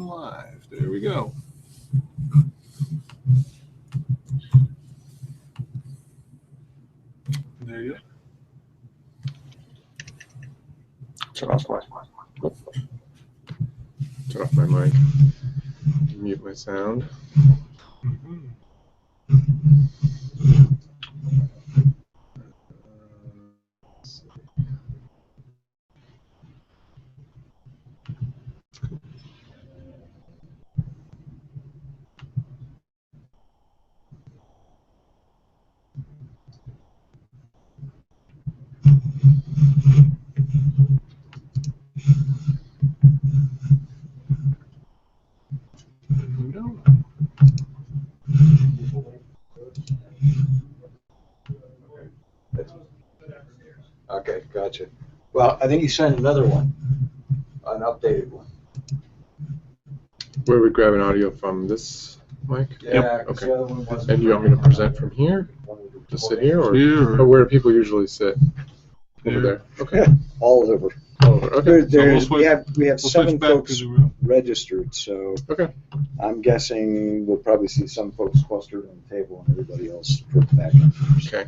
live. There we go. There you go. Turn off my mic. Mute my sound. Okay, gotcha. Well, I think you sent another one, an updated one. Where we grab an audio from this mic? Yeah. Okay. The other one wasn't. And you want me to present from here? Just sit here, or Here. where do people usually sit? Over there. Okay. All over. All over. Okay. So we have we'll 7 back folks to the room. registered, so Okay. I'm guessing we'll probably see some folks clustered on the table and everybody else put back in. Okay.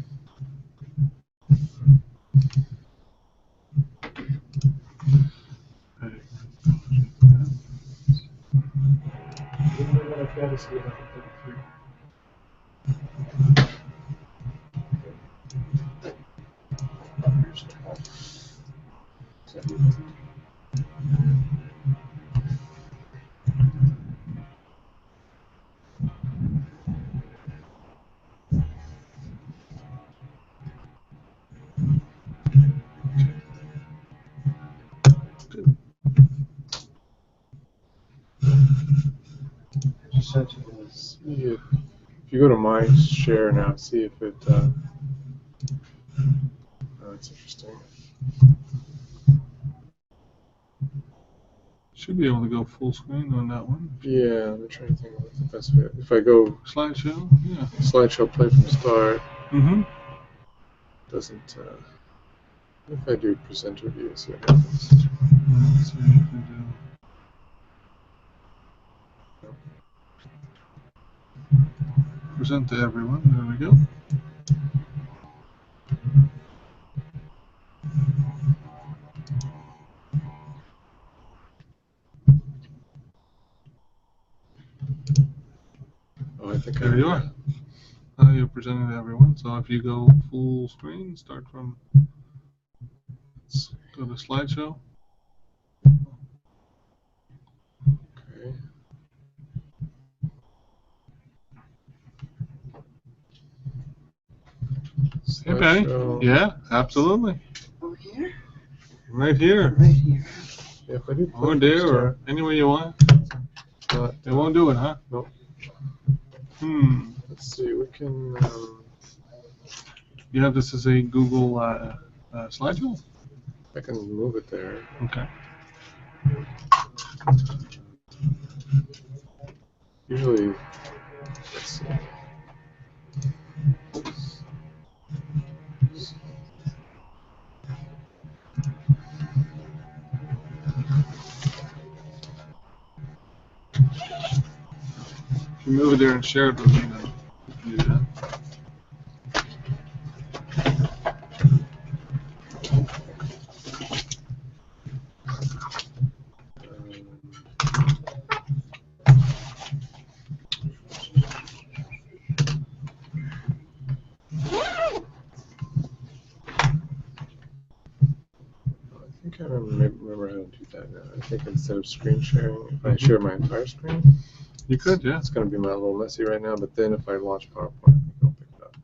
If you go to my share now, see if it. Oh, that's interesting. Should be able to go full screen on that one. Yeah, I'm trying to think of what the best way. If I go Slideshow, yeah. slideshow, play from start. Mm-hmm. Doesn't. If I do presenter view, see what happens. Let's see what you can do. Present to everyone. There we go. Oh, I think There you are. Now you're presenting to everyone. So if you go full screen, start from. Let's go to slideshow. Okay. Hey, Penny. Slideshow. Yeah, absolutely. Over here? Right here. Right here. Yeah, if I do play Or from there, or start, anywhere you want. but, It won't do it, huh? Nope. Let's see. We can. You have this as a Google slideshow? I can move it there. Okay. Usually, let's see. If you move it there and share it with me, then you can do that. I think I remember how to do that now. I think instead of screen sharing, if I share my entire screen, You could, yeah. it's going to be a little messy right now, but then if I launch PowerPoint, I think it'll pick it up.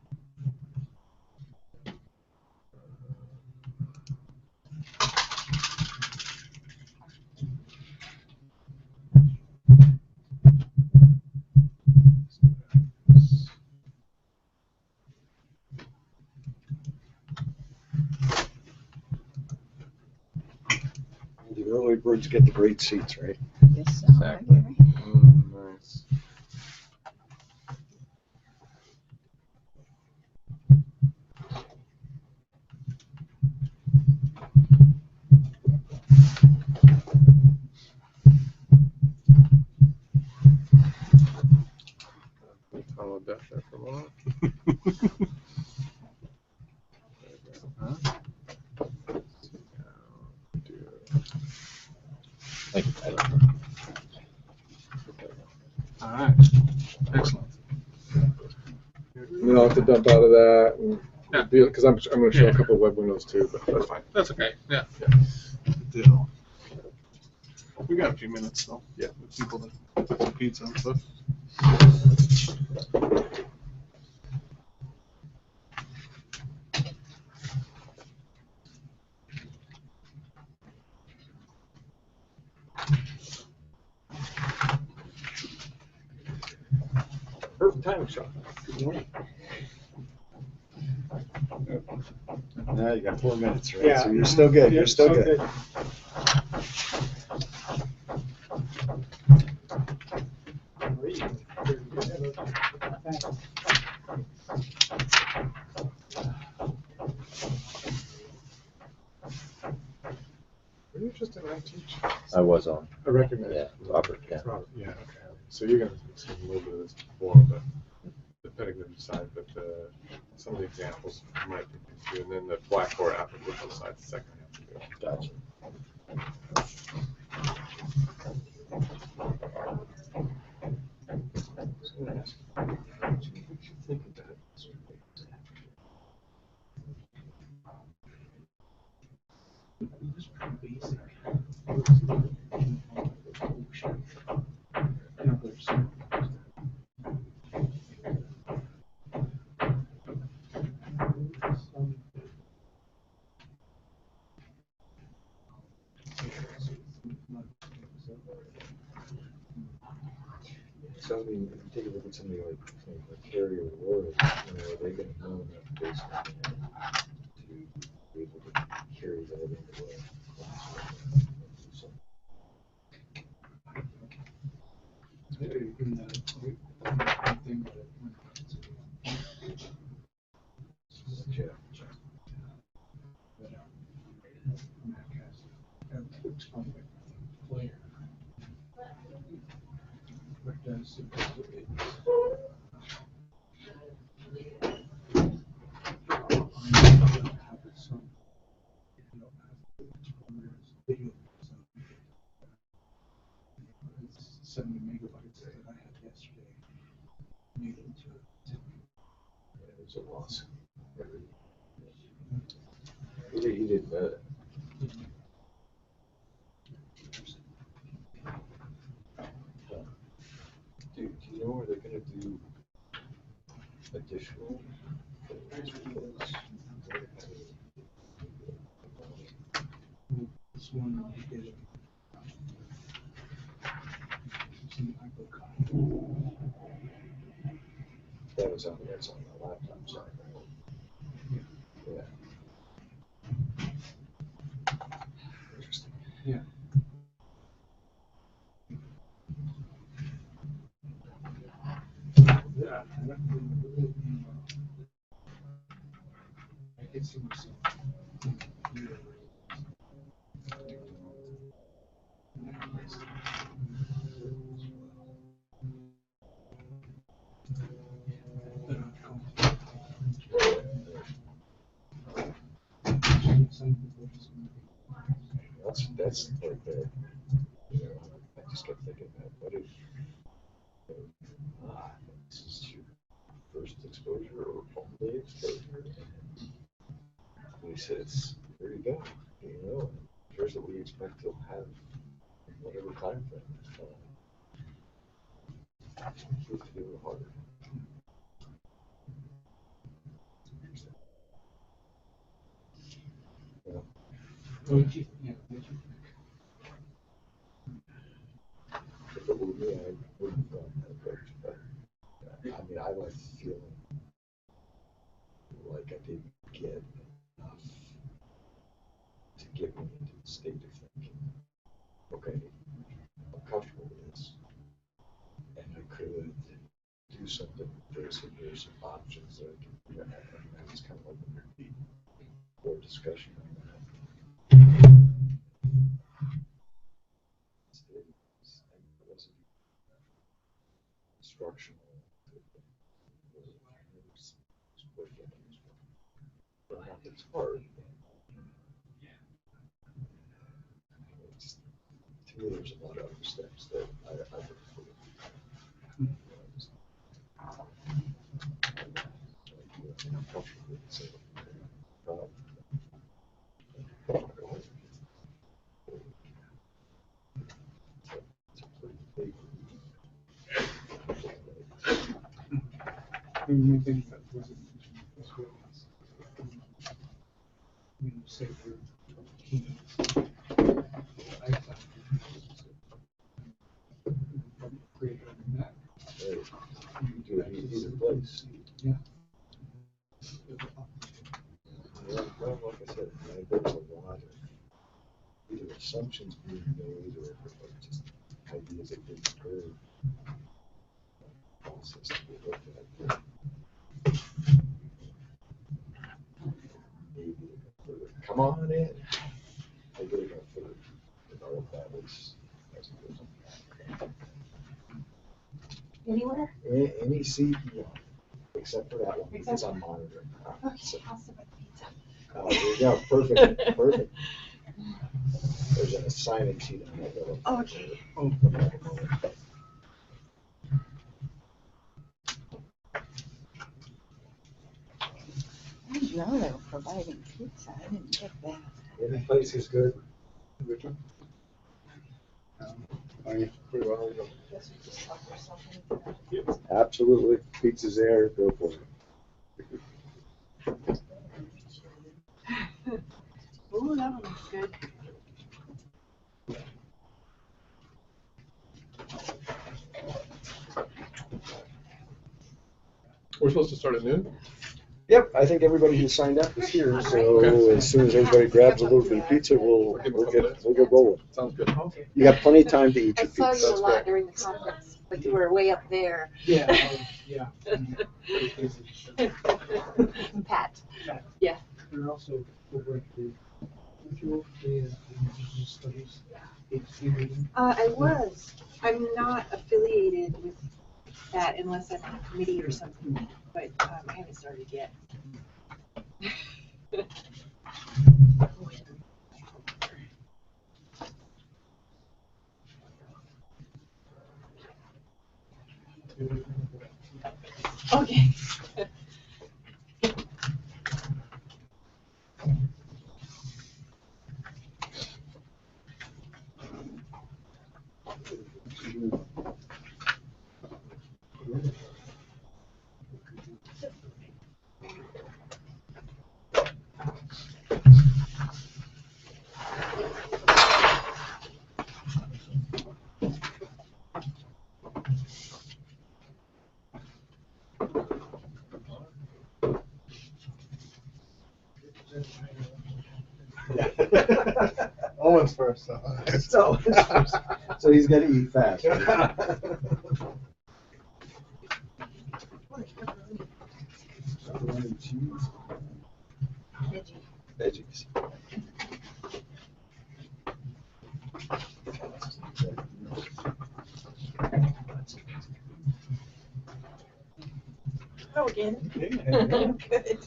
The early birds get the great seats, right? Yes, so. Exactly. Right here. Nice. death there for a moment. All right. Excellent. And then I'll have to dump out of that, and Yeah. because I'm going to show Yeah. a couple of web windows too, but that's fine. That's okay. Yeah. Yeah. Good deal. We got a few minutes though. Yeah. With people to put some pizza and stuff. Perfect timing, Sean. Good morning. Now you got 4 minutes, right? Yeah. So you're still good. You're still good. Were you just an art teach? I was on. I recognize. Yeah, Robert, yeah. Robert, yeah, okay. So you're going to see a little bit of this before, but the pedagogy side, but some of the examples you might be too, and then the Blackboard application side, the second half of it. Gotcha. So I mean, if you take a look at somebody like Carrie or Laura, they're going to know enough basically to be able to carry that into a classroom. So, yeah. It was a loss. He didn't know that. Do you know where they're going to do additional things for kids? That's on the laptop side, right? Yeah. Interesting. Yeah. Yeah. I can see myself. That's like the, I just kept thinking that, what if, this is your first exposure or only exposure? And he says, there you go, here's what we expect to have in whatever time frame. It proved to be a little harder. Yeah. If it were me, I wouldn't have gone that approach, but I mean, I was feeling like I didn't get enough to get me into the state of thinking, okay, I'm comfortable with this, and I could do something with this, and there's some options that I can, I mean, that was kind of like a repeat board discussion on that. It wasn't instructional. But not that it's hard. To me, there's a lot of other steps that I look for. I'm comfortable with it, so, it's a pretty big. Maybe that wasn't this way. When you say for kings, I thought probably create on that. You do it in either place. Yeah. Well, like I said, there's a lot of either assumptions being made or just ideas that get occurred. Process to be looked at. Maybe further. Come on in. I get it further. Develop that as it goes. Anywhere? Any seat you want, except for that one because I'm monitoring. Okay, So, I'll sip my pizza. there you go. Perfect. Perfect. There's an assignment sheet on that. Okay. Oh, I didn't know they were providing pizza. I didn't get that. Every place is good. Richard? Are you pretty well? Guess we just talked ourselves into that. Absolutely. Pizza's there. Go for it. Ooh, that one looks good. We're supposed to start at noon? Yep, I think everybody who signed up is here, so Okay. as soon as everybody grabs a little bit of pizza, we'll get rolling. Sounds good. okay. You got plenty of time to eat I your saw pizza. you a lot during the conference, but you were way up there. Yeah, yeah. Pat. Yeah. They're also over at the, would you over the business studies, HC meeting? I was. I'm not affiliated with that unless I'm on a committee or something, but I haven't started yet. Okay. Owen's first, so. So he's gonna eat fast. Veggies. Go again. Good.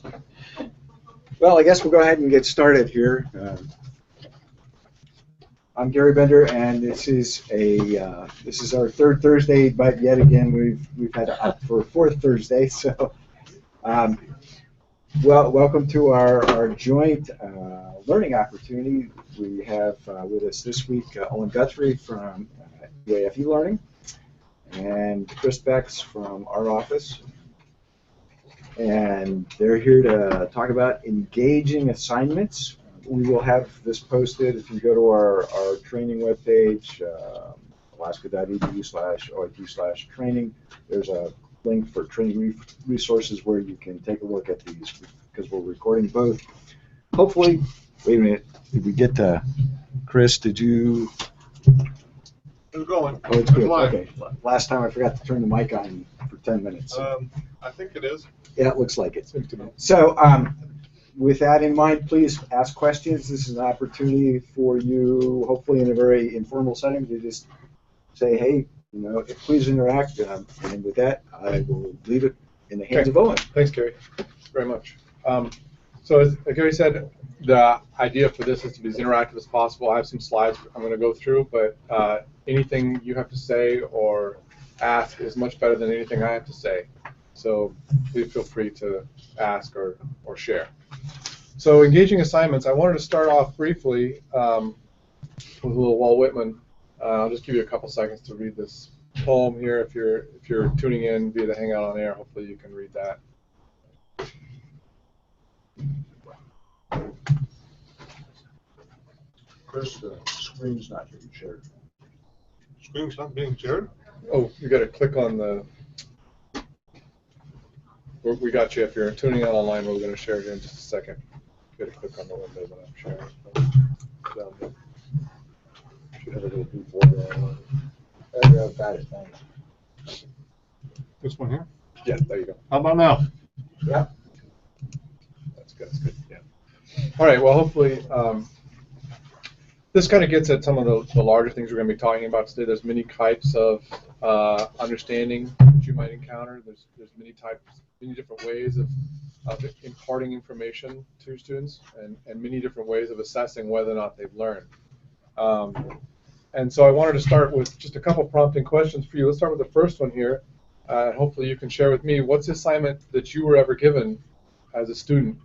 Well, I guess we'll go ahead and get started here. I'm Gary Bender, and this is our third Thursday, but yet again we've had to opt for a fourth Thursday. So, well, welcome to our joint learning opportunity. We have with us this week Owen Guthrie from UAF eLearning and Chris Beks from our office. And they're here to talk about engaging assignments. We will have this posted if you go to our training webpage, alaska.edu/OIT/training. There's a link for training resources where you can take a look at these because we're recording both. Hopefully, wait a minute, did we get to Chris? Did you? It's going. Oh, it's good. Live. Okay. Last time I forgot to turn the mic on for 10 minutes. I think it is. Yeah, it looks like it. So, with that in mind, please ask questions. This is an opportunity for you, hopefully in a very informal setting, to just say, hey, please interact. And with that, I will leave it in the hands of Owen. Thanks, Gary, very much. So as Gary said, the idea for this is to be as interactive as possible. I have some slides I'm going to go through, but anything you have to say or ask is much better than anything I have to say. So please feel free to ask or share. So engaging assignments, I wanted to start off briefly with a little Walt Whitman. I'll just give you a couple seconds to read this poem here. If you're tuning in via the Hangout on Air, hopefully you can read that. Chris, the screen's not being shared. Screen's not being shared? Oh, you got to click on the. We got you. If you're tuning in online, we're going to share it here in just a second. You got to click on the window that I'm sharing. Down there. Should have a little blue border on it. Got it, thanks. This one here? Yeah, there you go. How about now? Yep. That's good. That's good. Yeah. All right. Well, hopefully, this kind of gets at some of the larger things we're going to be talking about today. There's many types of understanding that you might encounter. There's many different ways of imparting information to students, and many different ways of assessing whether or not they've learned. And so I wanted to start with just a couple prompting questions for you. Let's start with the first one here. Hopefully you can share with me, what's the assignment that you were ever given as a student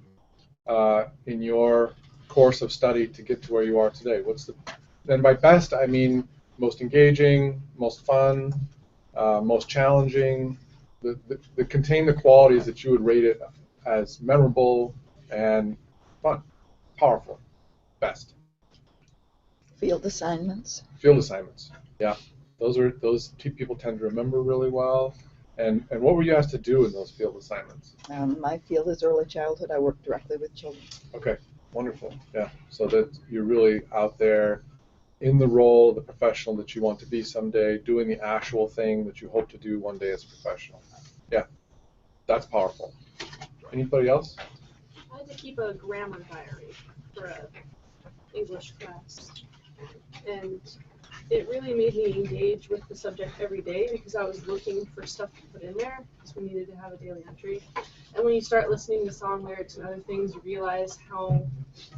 in your course of study to get to where you are today? And by best, I mean most engaging, most fun, most challenging, that contain the qualities that you would rate it as memorable and fun, powerful, best. Field assignments. Field assignments, yeah. Those people tend to remember really well. And what were you asked to do in those field assignments? My field is early childhood. I work directly with children. Okay, wonderful. Yeah, so that you're really out there in the role of the professional that you want to be someday, doing the actual thing that you hope to do one day as a professional. Yeah, that's powerful. Anybody else? I had to keep a grammar diary for an English class, and it really made me engage with the subject every day because I was looking for stuff to put in there because we needed to have a daily entry. And when you start listening to song lyrics and other things, you realize how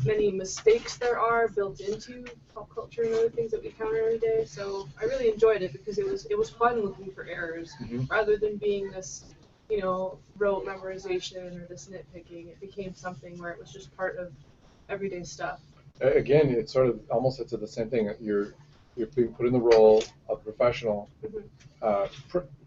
many mistakes there are built into pop culture and other things that we encounter every day. So I really enjoyed it because it was fun looking for errors rather than being this, rote memorization or this nitpicking. It became something where it was just part of everyday stuff. Again, it's sort of almost it's the same thing. You're being put in the role of professional,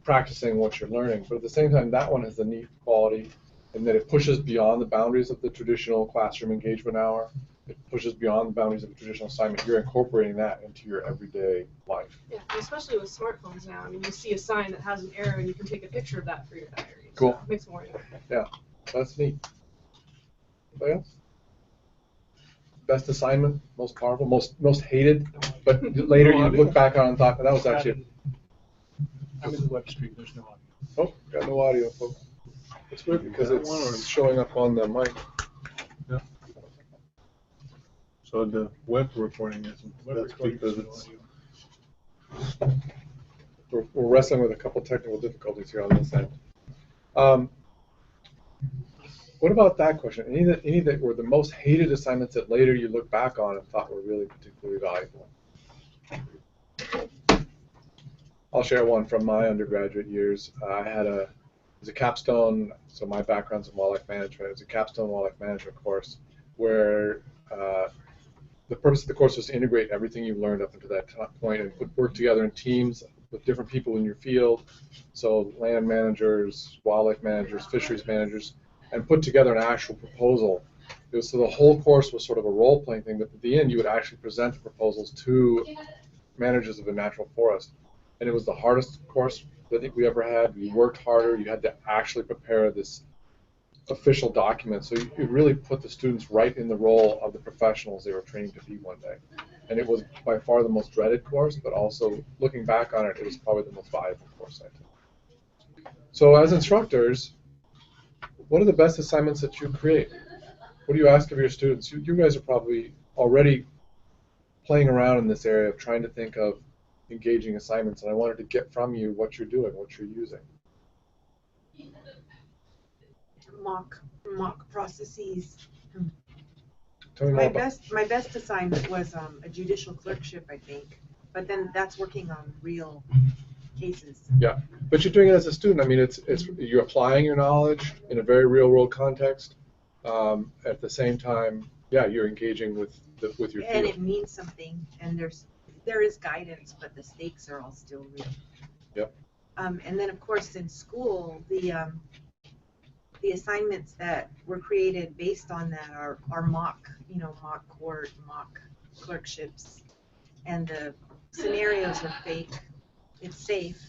practicing what you're learning. But at the same time, that one has the neat quality in that it pushes beyond the boundaries of the traditional classroom engagement hour. It pushes beyond the boundaries of a traditional assignment. You're incorporating that into your everyday life. Yeah, especially with smartphones now. I mean, you see a sign that has an error, and you can take a picture of that for your diary. Cool. So it makes it more interactive. Yeah, that's neat. Anybody else? Best assignment, most powerful, most hated, but later you look back on and thought that was actually. I'm in the web stream. There's no audio. Oh, got no audio, folks. It's weird because it's showing up on the mic. Yeah. So the web recording isn't. That's because it's. We're wrestling with a couple technical difficulties here on this end. What about that question? Any that were the most hated assignments that later you look back on and thought were really particularly valuable? I'll share one from my undergraduate years. I had it was a capstone, so my background's in wildlife management. It was a capstone wildlife management course where the purpose of the course was to integrate everything you've learned up until that point and work together in teams with different people in your field, so land managers, wildlife managers, fisheries managers, and put together an actual proposal. So the whole course was sort of a role-playing thing, but at the end you would actually present the proposals to managers of a natural forest. And it was the hardest course that I think we ever had. You worked harder. You had to actually prepare this official document. So you really put the students right in the role of the professionals they were training to be one day. And it was by far the most dreaded course, but also looking back on it, it was probably the most valuable course I took. So as instructors, what are the best assignments that you create? What do you ask of your students? You guys are probably already playing around in this area of trying to think of engaging assignments, and I wanted to get from you what you're doing, what you're using. mock processes. Tell me more about. My best assignment was a judicial clerkship, I think, but then that's working on real cases. Yeah, but you're doing it as a student. I mean, it's you're applying your knowledge in a very real world context. At the same time, yeah, you're engaging with your And field. it means something, and there is guidance, but the stakes are all still real. Yep. And then of course in school, the assignments that were created based on that are mock court, mock clerkships, and the scenarios are fake. It's safe,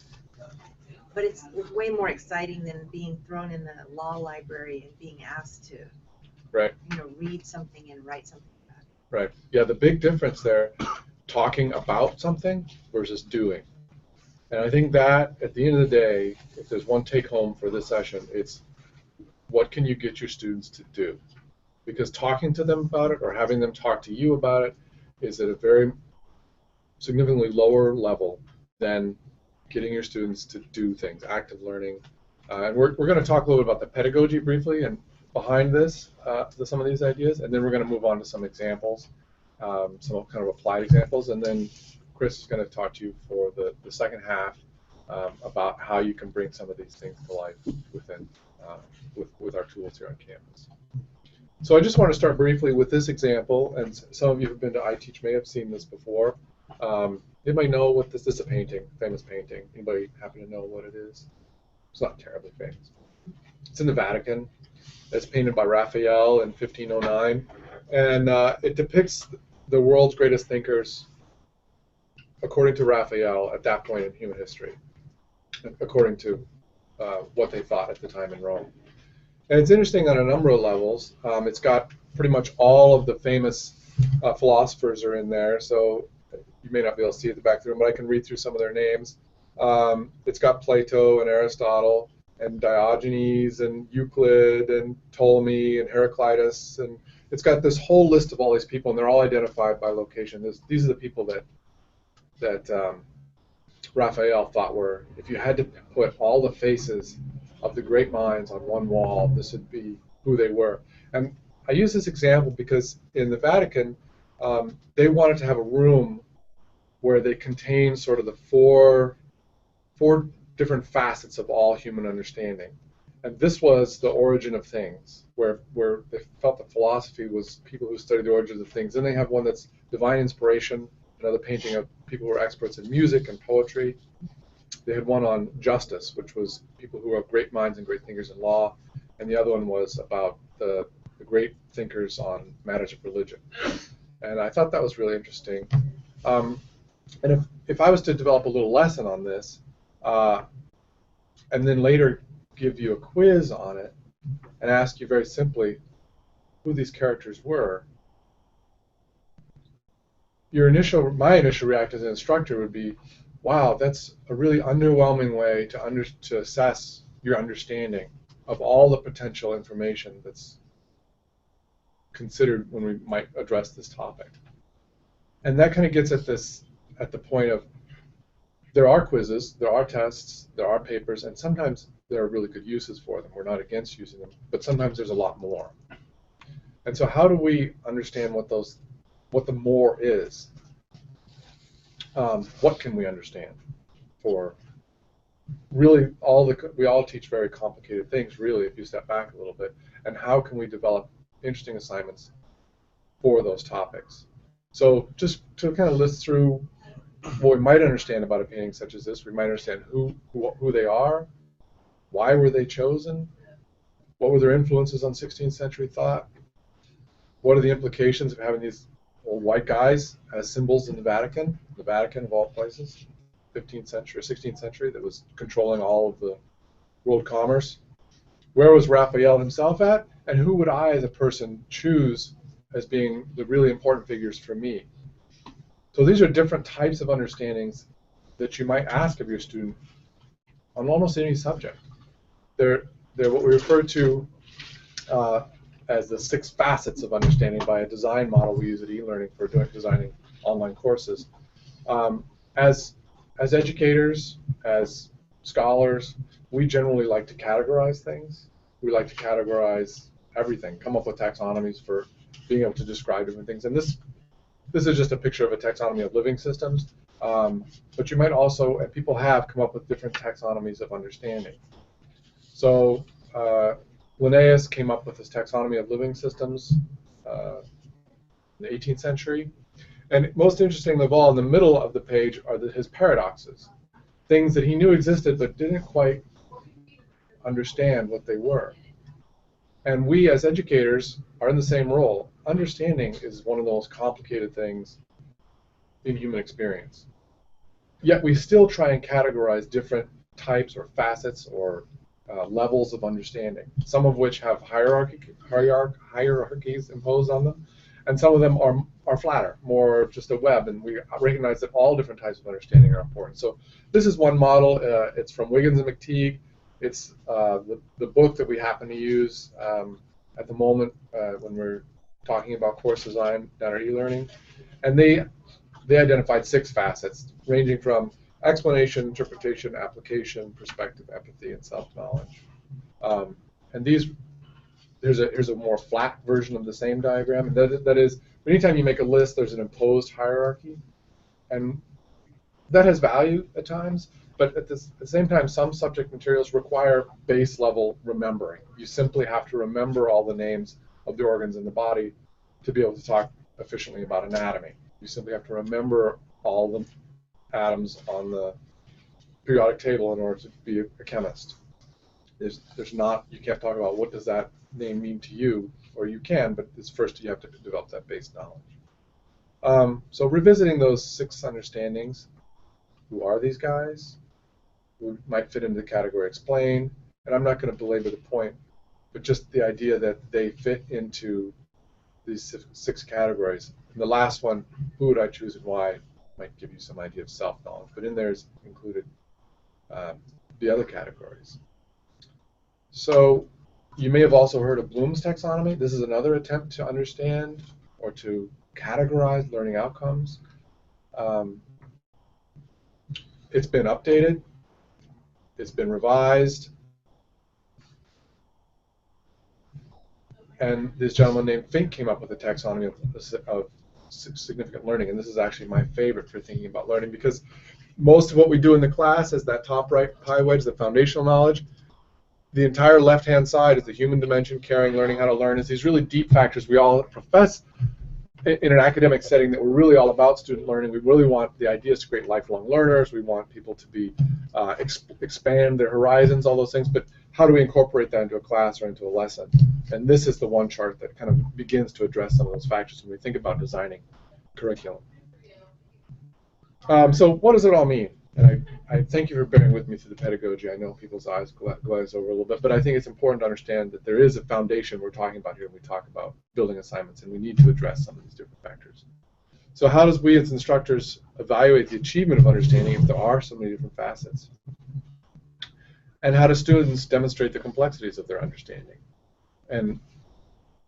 but it's way more exciting than being thrown in the law library and being asked to, Right. read something and write something back. Right. Yeah, the big difference there, talking about something versus doing. And I think that at the end of the day, if there's one take home for this session, it's what can you get your students to do? Because talking to them about it or having them talk to you about it is at a very significantly lower level than getting your students to do things, active learning. And we're going to talk a little bit about the pedagogy briefly and behind this, some of these ideas, and then we're going to move on to some examples, some kind of applied examples, and then Chris is going to talk to you for the second half about how you can bring some of these things to life within with our tools here on campus. So I just want to start briefly with this example, and some of you who've been to iTeach may have seen this before. Anybody know what this is? A painting, famous painting. Anybody happen to know what it is? It's not terribly famous. It's in the Vatican. It's painted by Raphael in 1509, and it depicts the world's greatest thinkers, according to Raphael, at that point in human history, according to what they thought at the time in Rome. And it's interesting on a number of levels. It's got pretty much all of the famous philosophers are in there, so you may not be able to see at the back of the room, but I can read through some of their names. It's got Plato and Aristotle and Diogenes and Euclid and Ptolemy and Heraclitus, and it's got this whole list of all these people, and they're all identified by location. These are the people that Raphael thought were, if you had to put all the faces of the great minds on one wall, this would be who they were. And I use this example because in the Vatican, they wanted to have a room where they contain sort of the four different facets of all human understanding. And this was the origin of things, where they felt that philosophy was people who study the origins of things. Then they have one that's divine inspiration, another painting of people who are experts in music and poetry. They had one on justice, which was people who are great minds and great thinkers in law. And the other one was about the great thinkers on matters of religion. And I thought that was really interesting. And if I was to develop a little lesson on this, and then later give you a quiz on it, and ask you very simply who these characters were, my initial reaction as an instructor would be, wow, that's a really underwhelming way to assess your understanding of all the potential information that's considered when we might address this topic. And that kind of gets at the point of, there are quizzes, there are tests, there are papers, and sometimes there are really good uses for them. We're not against using them, but sometimes there's a lot more. And so how do we understand what the more is? What can we understand for really we all teach very complicated things, really, if you step back a little bit, and how can we develop interesting assignments for those topics? So just to kind of list through what we might understand about a painting such as this, we might understand who they are, why were they chosen, what were their influences on 16th century thought, what are the implications of having these old white guys as symbols in the Vatican of all places, 15th century or 16th century, that was controlling all of the world commerce. Where was Raphael himself at, and who would I as a person choose as being the really important figures for me? So these are different types of understandings that you might ask of your student on almost any subject. They're what we refer to as the 6 facets of understanding by a design model we use at eLearning for designing online courses. As educators, as scholars, we generally like to categorize things. We like to categorize everything, come up with taxonomies for being able to describe different things. And this is just a picture of a taxonomy of living systems. But you might also, and people have come up with different taxonomies of understanding. So Linnaeus came up with this taxonomy of living systems in the 18th century. And most interesting of all, in the middle of the page are his paradoxes, things that he knew existed but didn't quite understand what they were. And we as educators are in the same role. Understanding is one of the most complicated things in human experience. Yet we still try and categorize different types or facets or levels of understanding, some of which have hierarchies imposed on them, and some of them are flatter, more just a web, and we recognize that all different types of understanding are important. So this is one model. It's from Wiggins and McTeague. It's the book that we happen to use at the moment when we're talking about course design at our e-learning. And they identified 6 facets, ranging from explanation, interpretation, application, perspective, empathy, and self-knowledge. And here's a more flat version of the same diagram. That is, anytime you make a list, there's an imposed hierarchy, and that has value at times. But at the same time, some subject materials require base level remembering. You simply have to remember all the names of the organs in the body to be able to talk efficiently about anatomy. You simply have to remember all the atoms on the periodic table in order to be a chemist. There's not, you can't talk about what does that name mean to you, or you can, but it's first you have to develop that base knowledge. So revisiting those 6 understandings, who are these guys? Who might fit into the category explain, and I'm not going to belabor the point, but just the idea that they fit into these 6 categories. And the last one, who would I choose and why, might give you some idea of self-knowledge, but in there is included the other categories. So you may have also heard of Bloom's taxonomy. This is another attempt to understand or to categorize learning outcomes. It's been updated. It's been revised. And this gentleman named Fink came up with a taxonomy of significant learning. And this is actually my favorite for thinking about learning, because most of what we do in the class is that top right pie wedge, the foundational knowledge. The entire left-hand side is the human dimension, caring, learning how to learn. It's these really deep factors we all profess in an academic setting that we're really all about student learning. We really want the ideas to create lifelong learners. We want people to be expand their horizons, all those things. But how do we incorporate that into a class or into a lesson? And this is the one chart that kind of begins to address some of those factors when we think about designing curriculum. So what does it all mean? And I thank you for bearing with me through the pedagogy. I know people's eyes glaze over a little bit, but I think it's important to understand that there is a foundation we're talking about here when we talk about building assignments, and we need to address some of these different factors. So how does we as instructors evaluate the achievement of understanding if there are so many different facets? And how do students demonstrate the complexities of their understanding? And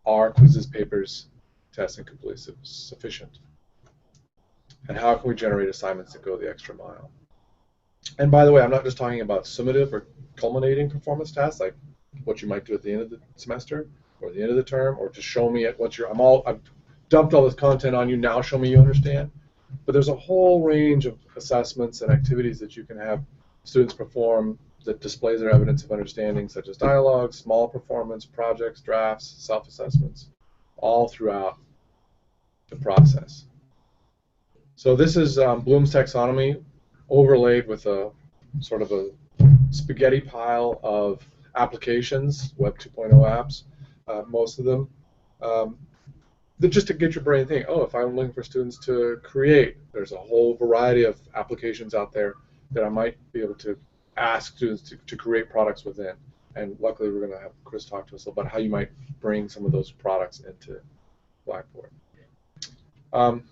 are quizzes, papers, tests, and completes sufficient? And how can we generate assignments that go the extra mile? And by the way, I'm not just talking about summative or culminating performance tasks, like what you might do at the end of the semester or the end of the term, or to show me at what you're, I've dumped all this content on you, now show me you understand. But there's a whole range of assessments and activities that you can have students perform that displays their evidence of understanding, such as dialogue, small performance, projects, drafts, self-assessments, all throughout the process. So this is Bloom's taxonomy overlaid with a sort of a spaghetti pile of applications, Web 2.0 apps, most of them, that just to get your brain thinking, oh, if I'm looking for students to create, there's a whole variety of applications out there that I might be able to ask students to create products within. And luckily we're going to have Chris talk to us about how you might bring some of those products into Blackboard.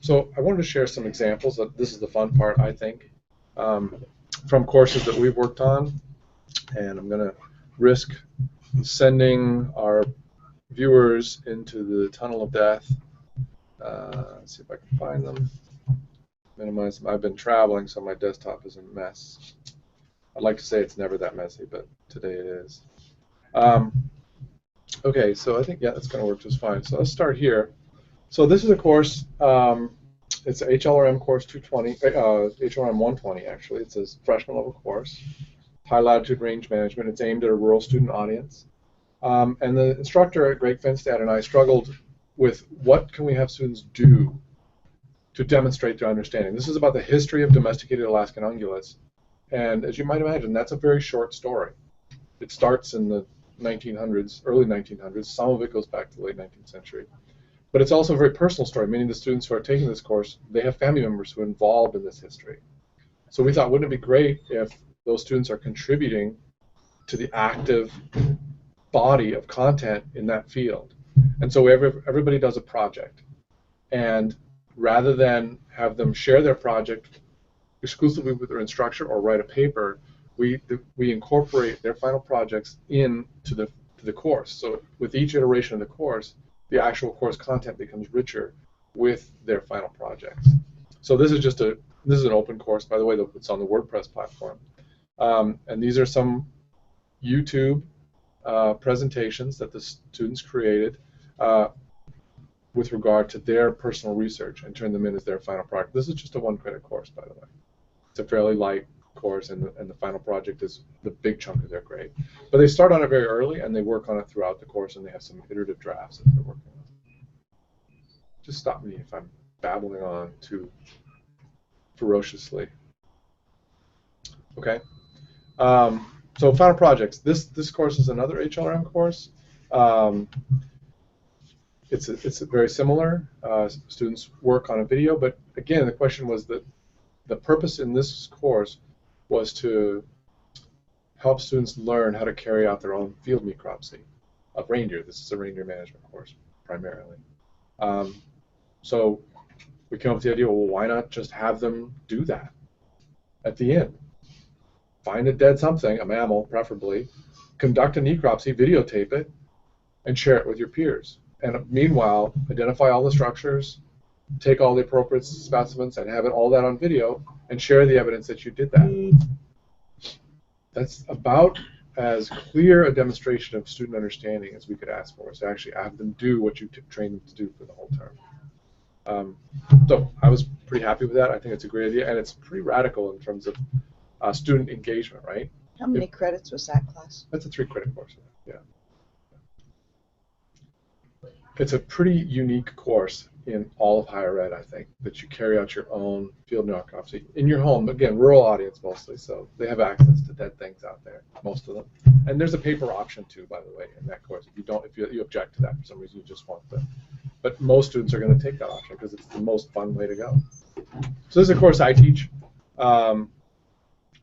So I wanted to share some examples. This is the fun part, I think, from courses that we've worked on. And I'm going to risk sending our viewers into the tunnel of death. Let's see if I can find them. Minimize them. I've been traveling, so my desktop is a mess. I'd like to say it's never that messy, but today it is. Okay, so I think, yeah, that's going to work just fine. So let's start here. So this is a course, it's HLRM course 220, HLRM 120 actually. It's a freshman level course, high latitude range management. It's aimed at a rural student audience. And the instructor, Greg Finstad, and I struggled with what can we have students do to demonstrate their understanding. This is about the history of domesticated Alaskan ungulates. And as you might imagine, that's a very short story. It starts in the 1900s, early 1900s. Some of it goes back to the late 19th century. But it's also a very personal story, meaning the students who are taking this course, they have family members who are involved in this history. So we thought, wouldn't it be great if those students are contributing to the active body of content in that field? And so everybody does a project. And rather than have them share their project exclusively with their instructor or write a paper, we incorporate their final projects into the course. So with each iteration of the course, the actual course content becomes richer with their final projects. So this is an open course, by the way. It's on the WordPress platform, and these are some YouTube presentations that the students created with regard to their personal research and turn them in as their final project. This is just a 1-credit course, by the way. It's a fairly light course, and the final project is the big chunk of their grade. But they start on it very early, and they work on it throughout the course, and they have some iterative drafts that they're working on. Just stop me if I'm babbling on too ferociously. Okay. So final projects. This course is another HLRM course. It's very similar. Students work on a video, but again, the question was that the purpose in this course was to help students learn how to carry out their own field necropsy of reindeer. This is a reindeer management course primarily. So we came up with the idea, well, why not just have them do that at the end? Find a dead something, a mammal preferably, conduct a necropsy, videotape it, and share it with your peers. And meanwhile, identify all the structures, take all the appropriate specimens, and have it all that on video, and share the evidence that you did that. That's about as clear a demonstration of student understanding as we could ask for, is to actually have them do what you trained them to do for the whole term. So I was pretty happy with that. I think it's a great idea, and it's pretty radical in terms of student engagement, right? How many credits was that class? That's a 3-credit course, yeah. It's a pretty unique course in all of higher ed, I think, that you carry out your own field necropsy in your home. Again, rural audience mostly, so they have access to dead things out there, most of them. And there's a paper option too, by the way, in that course. If you object to that for some reason, you just want the. But most students are going to take that option because it's the most fun way to go. So this is a course I teach. I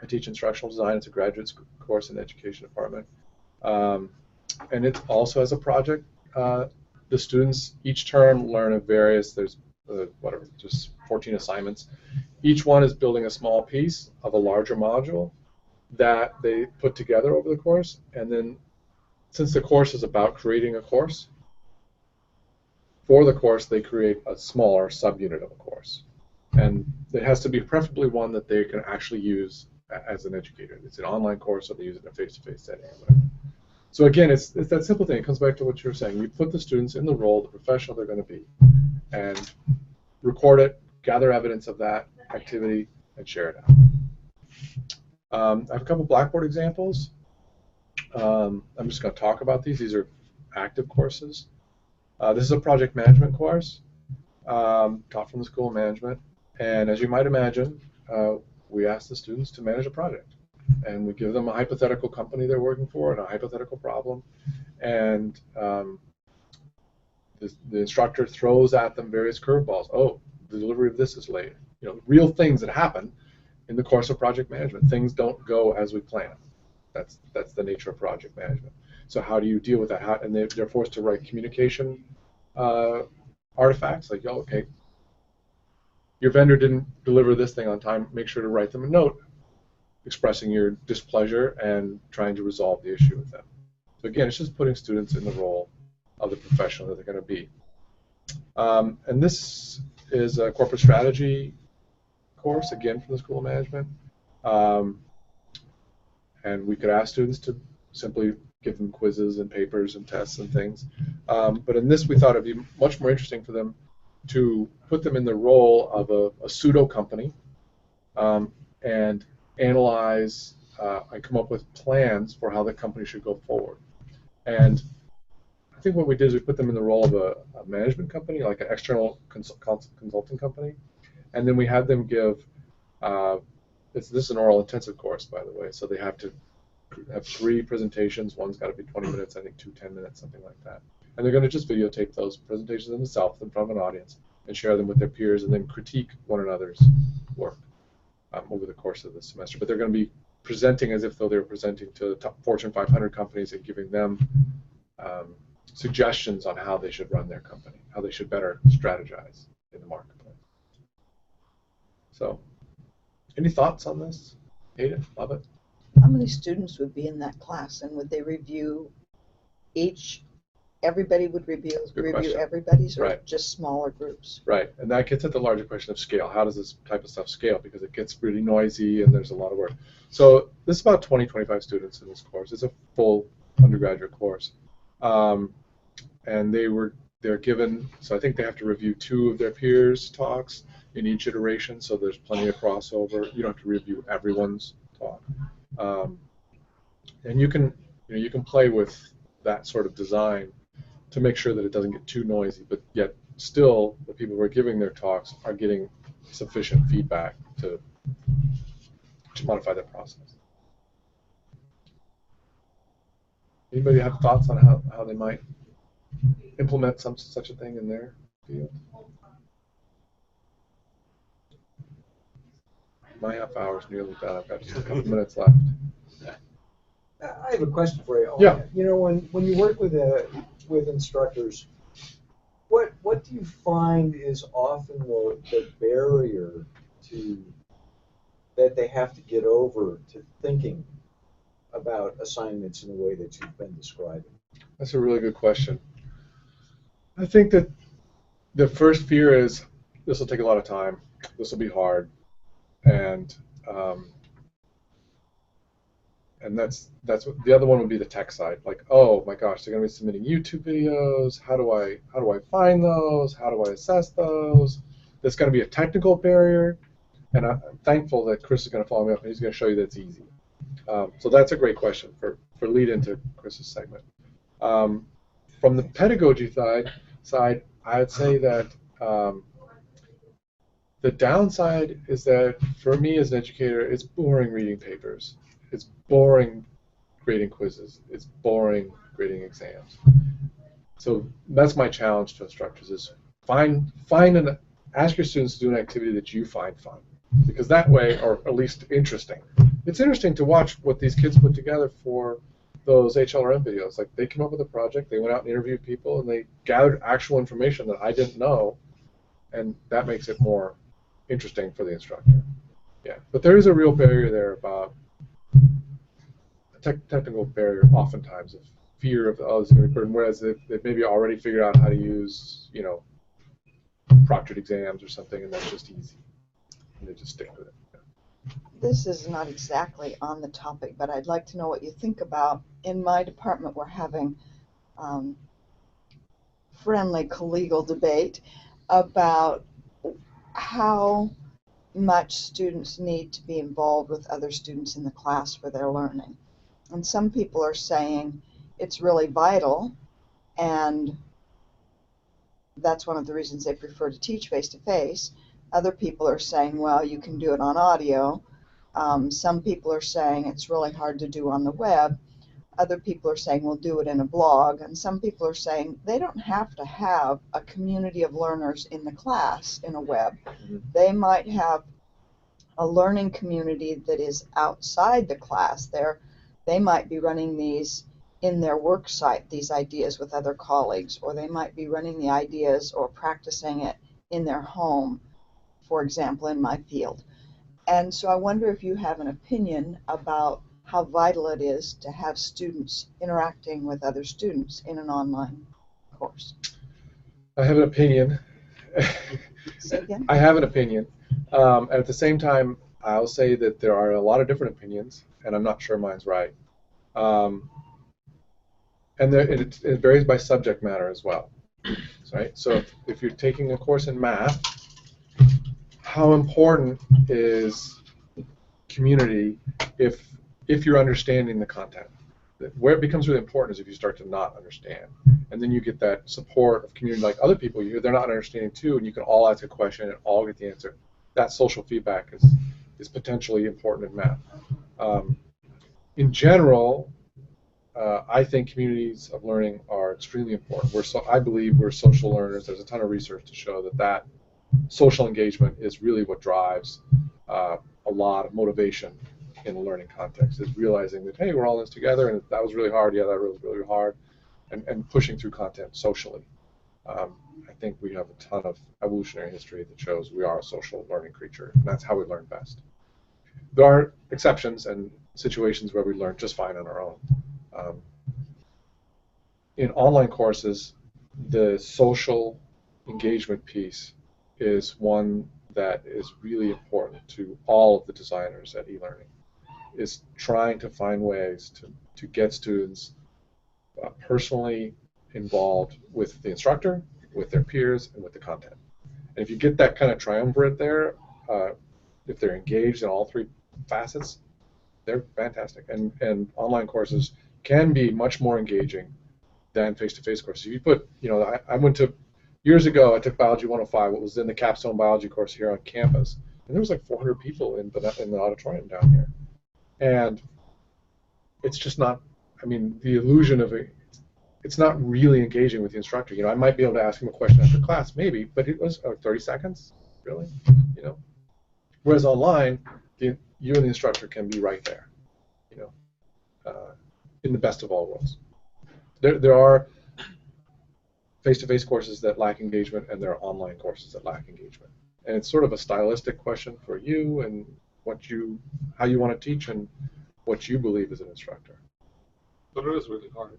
teach instructional design. It's a graduate course in the education department, and it also has a project. The students each term learn a various, there's just 14 assignments. Each one is building a small piece of a larger module that they put together over the course. And then since the course is about creating a course, for the course they create a smaller subunit of a course. And it has to be preferably one that they can actually use as an educator. It's an online course, or they use it in a face-to-face setting or whatever. So again, it's that simple thing. It comes back to what you were saying. You put the students in the role, the professional they're going to be, and record it, gather evidence of that activity, and share it out. I have a couple Blackboard examples. I'm just going to talk about these. These are active courses. This is a project management course taught from the School of Management. And as you might imagine, we ask the students to manage a project. And we give them a hypothetical company they're working for and a hypothetical problem. And the instructor throws at them various curveballs. Oh, the delivery of this is late. You know, real things that happen in the course of project management. Things don't go as we plan. That's the nature of project management. So how do you deal with that? And they're forced to write communication artifacts like, oh, okay, your vendor didn't deliver this thing on time. Make sure to write them a note expressing your displeasure and trying to resolve the issue with them. So again, it's just putting students in the role of the professional that they're going to be. And this is a corporate strategy course, again, from the School of Management. And we could ask students to simply give them quizzes and papers and tests and things. But in this, we thought it'd be much more interesting for them to put them in the role of a pseudo company and analyze and come up with plans for how the company should go forward. And I think what we did is we put them in the role of a management company, like an external consulting company, and then we had them give. This is an oral intensive course, by the way, so they have to have 3 presentations. One's got to be 20 minutes, I think 2 10 minutes, something like that. And they're going to just videotape those presentations themselves in front of an audience and share them with their peers, and then critique one another's work over the course of the semester. But they're going to be presenting as if though they were presenting to the top Fortune 500 companies and giving them suggestions on how they should run their company, how they should better strategize in the marketplace. So, any thoughts on this? Hate it? Love it? How many students would be in that class, and would they review everybody would review question. everybody's, or Right. just smaller groups? Right, and that gets at the larger question of scale. How does this type of stuff scale? Because it gets really noisy and there's a lot of work. So this is about 20, 25 students in this course. It's a full undergraduate course. And they're given, so I think they have to review 2 of their peers' talks in each iteration, so there's plenty of crossover. You don't have to review everyone's talk. And you can play with that sort of design to make sure that it doesn't get too noisy, but yet still the people who are giving their talks are getting sufficient feedback to modify their process. Anybody have thoughts on how they might implement such a thing in their field? My half hour is nearly done. I've got just a couple minutes left. I have a question for you. Yeah. You know, when you work with instructors, what do you find is often the barrier that they have to get over to thinking about assignments in the way that you've been describing? That's a really good question. I think that the first fear is this will take a lot of time, this will be hard, and that's what the other one would be, the tech side. Like, oh my gosh, they're going to be submitting YouTube videos. How do I find those? How do I assess those? There's going to be a technical barrier, and I'm thankful that Chris is going to follow me up and he's going to show you that it's easy. So that's a great question for lead into Chris's segment. From the pedagogy side, I would say that the downside is that for me as an educator, it's boring reading papers. It's boring grading quizzes. It's boring grading exams. So that's my challenge to instructors: is ask your students to do an activity that you find fun, because that way, or at least interesting. It's interesting to watch what these kids put together for those HLRM videos. Like, they came up with a project, they went out and interviewed people, and they gathered actual information that I didn't know, and that makes it more interesting for the instructor. Yeah, but there is a real barrier there about a technical barrier, oftentimes, of fear of, oh, this is going to be burden, whereas they've maybe already figured out how to use, proctored exams or something, and that's just easy, and they just stick with it. This is not exactly on the topic, but I'd like to know what you think about. In my department, we're having friendly collegial debate about how much students need to be involved with other students in the class for their learning. And some people are saying it's really vital, and that's one of the reasons they prefer to teach face-to-face. Other people are saying, well, you can do it on audio. Some people are saying it's really hard to do on the web. Other people are saying we'll do it in a blog. And some people are saying they don't have to have a community of learners in the class in a web. They might have a learning community that is outside the class. They might be running these in their work site, these ideas with other colleagues, or they might be running the ideas or practicing it in their home, for example, in my field. And so I wonder if you have an opinion about how vital it is to have students interacting with other students in an online course. I have an opinion. Say again? I have an opinion. At the same time, I'll say that there are a lot of different opinions, and I'm not sure mine's right. And it varies by subject matter as well, right? So if you're taking a course in math, how important is community if you're understanding the content? Where it becomes really important is if you start to not understand, and then you get that support of community, like other people they're not understanding too, and you can all ask a question and all get the answer. That social feedback is potentially important in math. In general, I think communities of learning are extremely important. I believe we're social learners. There's a ton of research to show that social engagement is really what drives a lot of motivation in a learning context, is realizing that, hey, we're all in this together, and that was really hard, yeah, that was really hard, and pushing through content socially. I think we have a ton of evolutionary history that shows we are a social learning creature, and that's how we learn best. There are exceptions and situations where we learn just fine on our own. In online courses, the social engagement piece is one that is really important to all of the designers at eLearning, is trying to find ways to get students personally involved with the instructor, with their peers, and with the content. And if you get that kind of triumvirate there, if they're engaged in all three facets, they're fantastic. And online courses can be much more engaging than face-to-face courses. If you put, I went to, years ago, I took Biology 105, what was in the capstone biology course here on campus, and there was like 400 people in the auditorium down here. And it's just not, the illusion of it's not really engaging with the instructor. I might be able to ask him a question after class, maybe, but it was 30 seconds, really, Whereas online, you and the instructor can be right there, in the best of all worlds. There are face-to-face courses that lack engagement, and there are online courses that lack engagement. And it's sort of a stylistic question for you and how you want to teach and what you believe as an instructor. But it is really hard.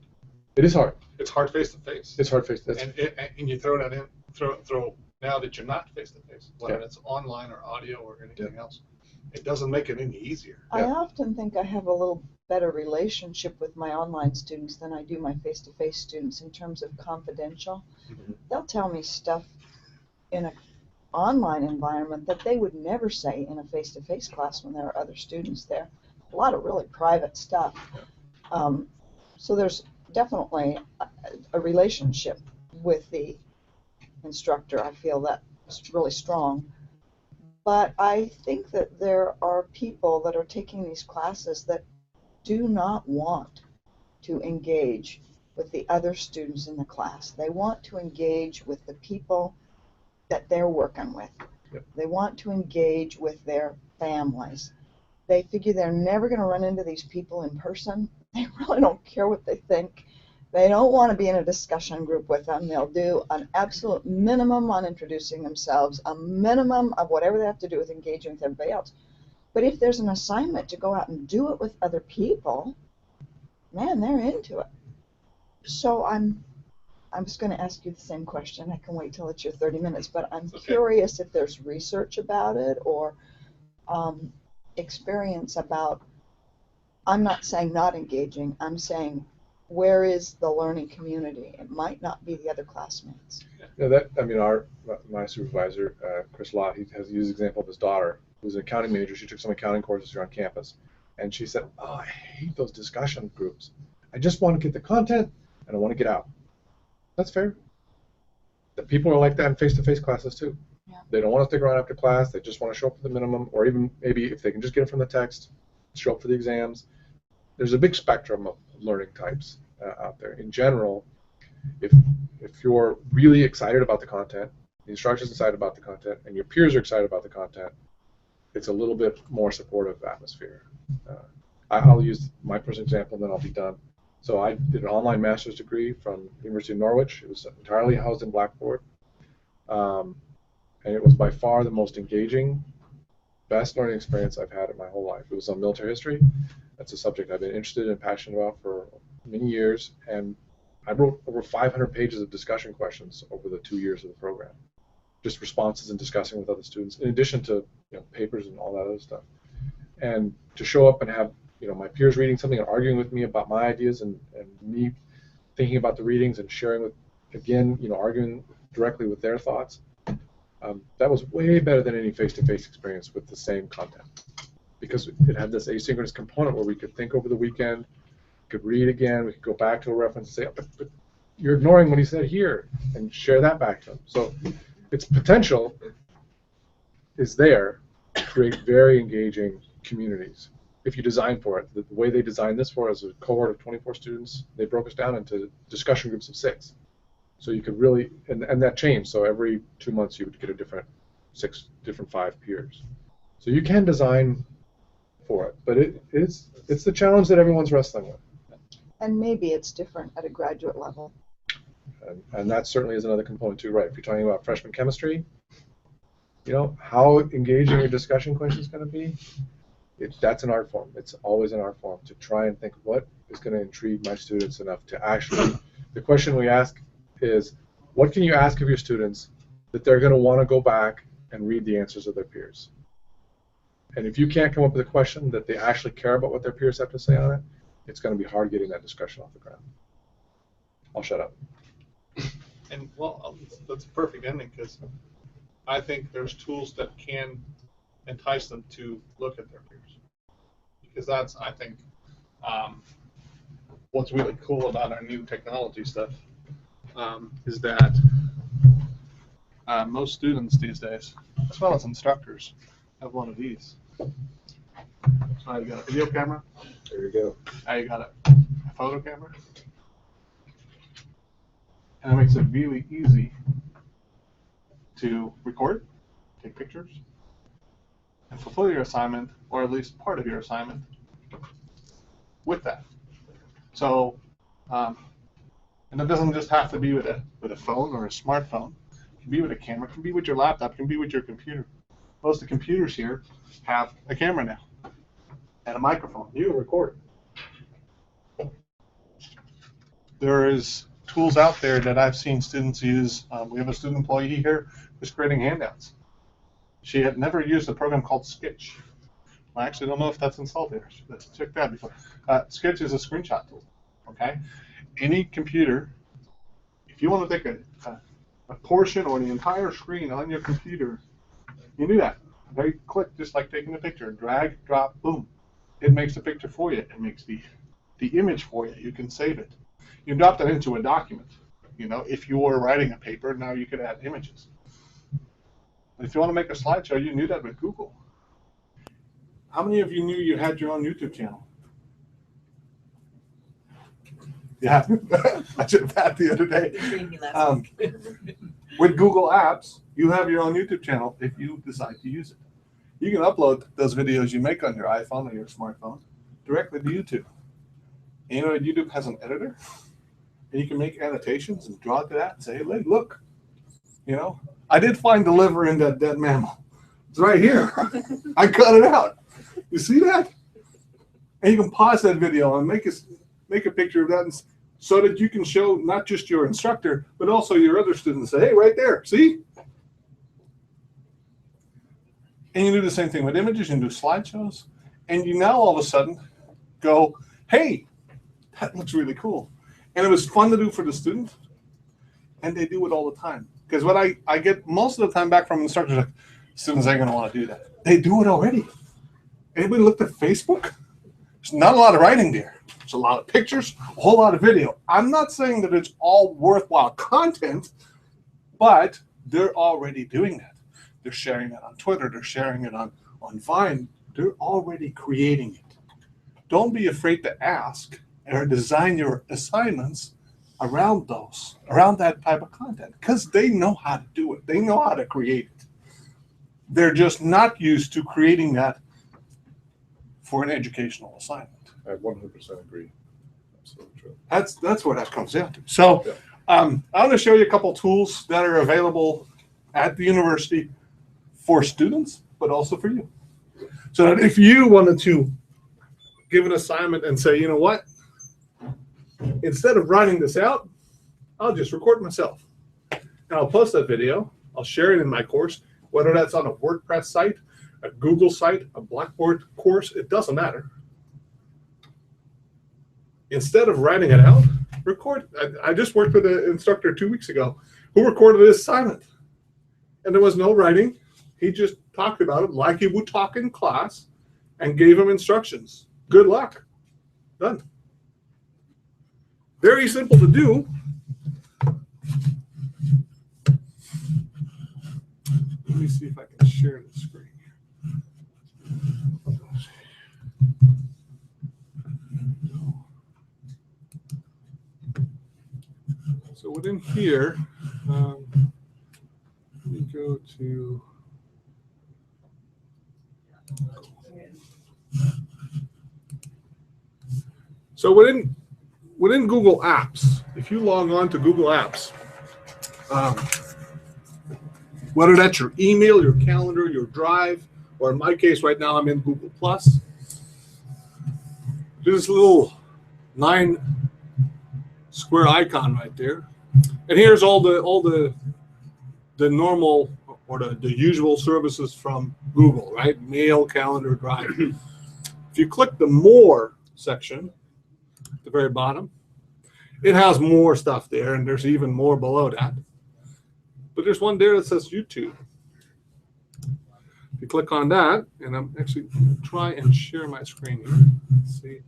It is hard. It's hard face-to-face. It's hard face-to-face. And you throw that in, throw now that you're not face-to-face, whether Yeah. it's online or audio or anything else, it doesn't make it any easier. I often think I have a little better relationship with my online students than I do my face-to-face students in terms of confidential. Mhm. They'll tell me stuff in an online environment that they would never say in a face-to-face class when there are other students there. A lot of really private stuff. So there's definitely a relationship with the instructor. I feel that's really strong. But I think that there are people that are taking these classes that do not want to engage with the other students in the class. They want to engage with the people that they're working with. Yep. They want to engage with their families. They figure they're never going to run into these people in person. They really don't care what they think. They don't want to be in a discussion group with them. They'll do an absolute minimum on introducing themselves, a minimum of whatever they have to do with engaging with everybody else. But if there's an assignment to go out and do it with other people, man, they're into it. So I'm just going to ask you the same question. I can wait till it's your 30 minutes, but I'm curious if there's research about it or experience about, I'm not saying not engaging, I'm saying where is the learning community? It might not be the other classmates. My supervisor, Chris Lott, he has used the example of his daughter, who's an accounting major. She took some accounting courses here on campus, and she said, "Oh, I hate those discussion groups. I just want to get the content, and I want to get out." That's fair. The people are like that in face-to-face classes too. Yeah. They don't want to stick around after class. They just want to show up for the minimum, or even maybe if they can just get it from the text, show up for the exams. There's a big spectrum of learning types out there. In general, if you're really excited about the content, the instructor's excited about the content, and your peers are excited about the content, it's a little bit more supportive atmosphere. I'll use my personal example, and then I'll be done. So I did an online master's degree from the University of Norwich. It was entirely housed in Blackboard, and it was by far the most engaging, best learning experience I've had in my whole life. It was on military history. That's a subject I've been interested and passionate about for many years, and I wrote over 500 pages of discussion questions over the 2 years of the program, just responses and discussing with other students, in addition to papers and all that other stuff. And to show up and have my peers reading something and arguing with me about my ideas and me thinking about the readings and sharing with, again, arguing directly with their thoughts. That was way better than any face-to-face experience with the same content, because it had this asynchronous component where we could think over the weekend, could read again, we could go back to a reference and say, oh, but you're ignoring what he said here, and share that back to them. So its potential is there to create very engaging communities if you design for it. The way they designed this for us, a cohort of 24 students, they broke us down into discussion groups of 6. So you could really, and that changed. So every 2 months you would get a different 5 peers. So you can design for it, but it's the challenge that everyone's wrestling with. And maybe it's different at a graduate level. And that certainly is another component too, right? If you're talking about freshman chemistry, how engaging your discussion question is going to be, that's an art form. It's always an art form to try and think what is going to intrigue my students enough to actually, the question we ask is, what can you ask of your students that they're going to want to go back and read the answers of their peers? And if you can't come up with a question that they actually care about what their peers have to say on it, it's going to be hard getting that discussion off the ground. I'll shut up. And well, that's a perfect ending, because I think there's tools that can entice them to look at their peers, because that's, I think, what's really cool about our new technology stuff is that most students these days, as well as instructors, have one of these. So you got a video camera. There you go. Now you got a photo camera. And it makes it really easy to record, take pictures, and fulfill your assignment, or at least part of your assignment, with that. So, and it doesn't just have to be with a phone or a smartphone. It can be with a camera. It can be with your laptop. It can be with your computer. Most of the computers here have a camera now and a microphone. You can record. There is tools out there that I've seen students use. We have a student employee here who's creating handouts. She had never used a program called Sketch. I actually don't know if that's installed there. Let's check that before. Sketch is a screenshot tool. Okay, any computer, if you want to take a portion or the entire screen on your computer, you do that. Okay, click just like taking a picture. Drag, drop, boom. It makes the picture for you. It makes the image for you. You can save it. You drop that into a document. If you were writing a paper, now you could add images. If you want to make a slideshow, you can do that with Google. How many of you knew you had your own YouTube channel? Yeah, I did that the other day. With Google Apps, you have your own YouTube channel if you decide to use it. You can upload those videos you make on your iPhone or your smartphone directly to YouTube. And YouTube has an editor, and you can make annotations and draw to that and say, hey, look, I did find the liver in that dead mammal. It's right here. I cut it out. You see that? And you can pause that video and make a picture of that, so that you can show not just your instructor, but also your other students. Say, hey, right there, see? And you do the same thing with images. You can do slideshows. And you now all of a sudden go, hey, that looks really cool. And it was fun to do for the student. And they do it all the time. Because what I get most of the time back from instructors, like, students ain't going to want to do that. They do it already. Anybody looked at Facebook? There's not a lot of writing there. There's a lot of pictures, a whole lot of video. I'm not saying that it's all worthwhile content, but they're already doing that. They're sharing it on Twitter. They're sharing it on Vine. They're already creating it. Don't be afraid to ask or design your assignments around that type of content, because they know how to do it. They know how to create it. They're just not used to creating that for an educational assignment. I 100% agree. Absolutely true. That's what that comes down to. So I'm going to show you a couple tools that are available at the university for students, but also for you. So that if you wanted to give an assignment and say, you know what, instead of writing this out, I'll just record myself. And I'll post that video. I'll share it in my course, whether that's on a WordPress site, a Google site, a Blackboard course, it doesn't matter. Instead of writing it out, record. I just worked with an instructor 2 weeks ago who recorded his assignment. And there was no writing. He just talked about it like he would talk in class and gave him instructions. Good luck. Done. Very simple to do. Let me see if I can share the screen. So within here, let me go to. So within Google Apps, if you log on to Google Apps, whether that's your email, your calendar, your Drive, or in my case right now I'm in Google Plus. There's this little 9 square icon right there, and here's all the normal or the usual services from Google, right? Mail, calendar, Drive. If you click the More section at the very bottom, it has more stuff there, and there's even more below that. But there's one there that says YouTube. If you click on that, and I'm actually going to try and share my screen here. Let's see.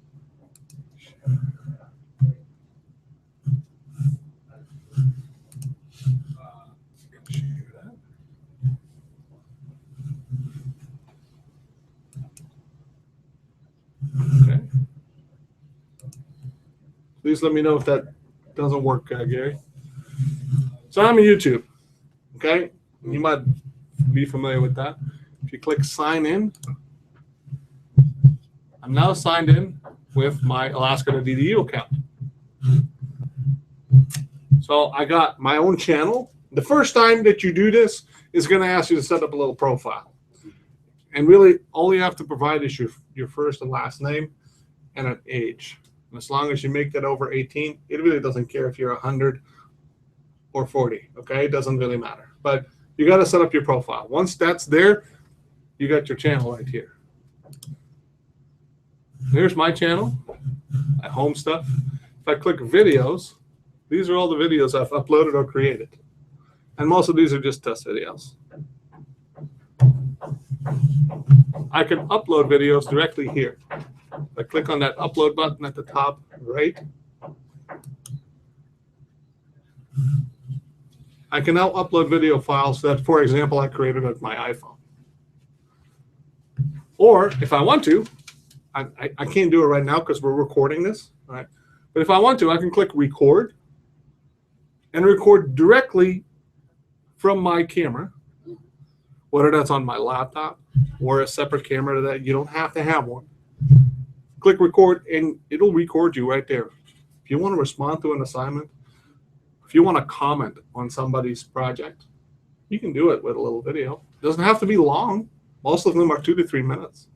Okay. Please let me know if that doesn't work, Gary. So I'm in YouTube. Okay, you might be familiar with that. If you click sign in, I'm now signed in with my Alaska.edu account. So I got my own channel. The first time that you do this is going to ask you to set up a little profile. And really, all you have to provide is your first and last name and an age. And as long as you make that over 18, it really doesn't care if you're 100 or 40, okay? It doesn't really matter. But you got to set up your profile. Once that's there, you got your channel right here. Here's my channel, my home stuff. If I click videos, these are all the videos I've uploaded or created. And most of these are just test videos. I can upload videos directly here. If I click on that upload button at the top right, I can now upload video files that, for example, I created with my iPhone. Or if I want to, I can't do it right now because we're recording this, right? But if I want to, I can click record and record directly from my camera, whether that's on my laptop or a separate camera that you don't have to have one. Click record and it'll record you right there. If you want to respond to an assignment, if you want to comment on somebody's project, you can do it with a little video. It doesn't have to be long. Most of them are 2 to 3 minutes.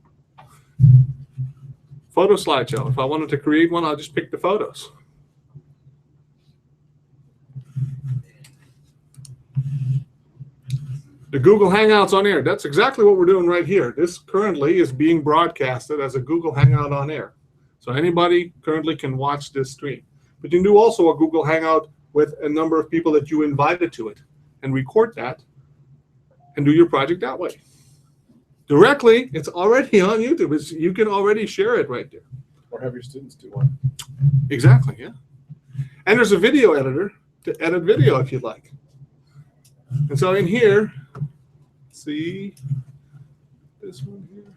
Photo slideshow. If I wanted to create one, I'll just pick the photos. The Google Hangouts on air. That's exactly what we're doing right here. This currently is being broadcasted as a Google Hangout on air. So anybody currently can watch this stream. But you can do also a Google Hangout with a number of people that you invited to it and record that and do your project that way. Directly, it's already on YouTube. You can already share it right there. Or have your students do one. Exactly, yeah. And there's a video editor to edit video if you'd like. And so in here, see this one here.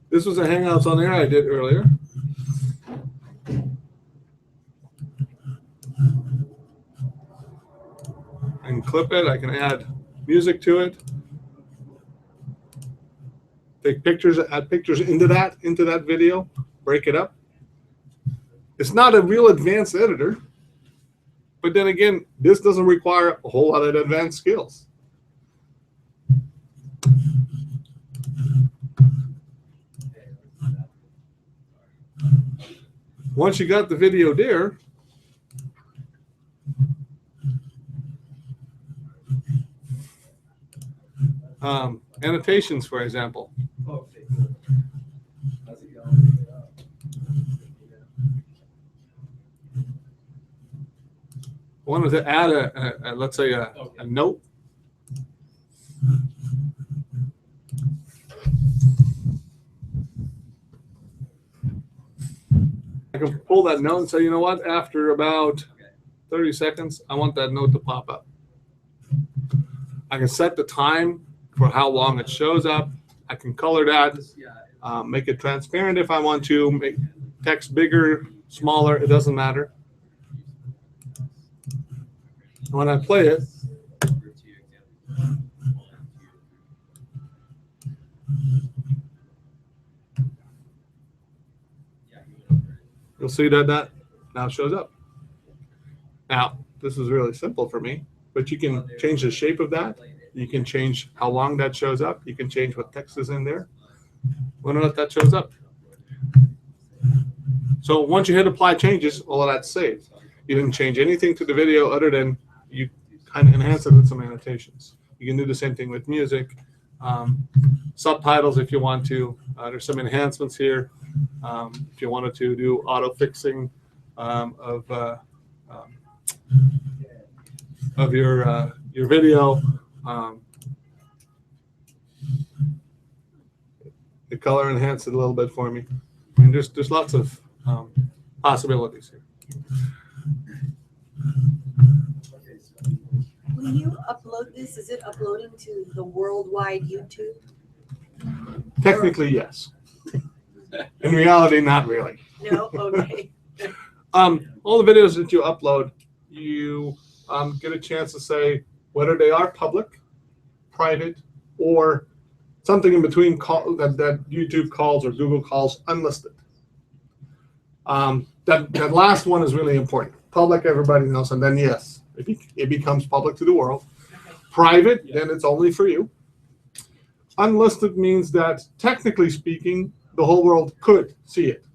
This was a Hangouts on Air I did earlier. I can clip it. I can add music to it. Take pictures, add pictures into that video, break it up. It's not a real advanced editor, but then again, this doesn't require a whole lot of advanced skills. Once you got the video there, annotations, for example. wanted to add let's say a note. I can pull that note and say, you know what, after about 30 seconds, I want that note to pop up. I can set the time for how long it shows up. I can color that, make it transparent if I want to, make text bigger, smaller, it doesn't matter. When I play it, you'll see that that now shows up. Now, this is really simple for me, but you can change the shape of that. You can change how long that shows up. You can change what text is in there. When or not that shows up. So once you hit apply changes, all of that's saved. You didn't change anything to the video other than you kind of enhance it with some annotations. You can do the same thing with music, subtitles if you want to. There's some enhancements here. If you wanted to do auto fixing of your video, the color enhance it a little bit for me. I mean, there's lots of possibilities here. When you upload this, is it uploading to the worldwide YouTube? Technically, yes. In reality, not really. No? Okay. All the videos that you upload, you get a chance to say whether they are public, private, or something in between that YouTube calls or Google calls unlisted. That last one is really important. Public, everybody knows, and then yes, it becomes public to the world. Okay. Private, then it's only for you. Unlisted means that, technically speaking, the whole world could see it,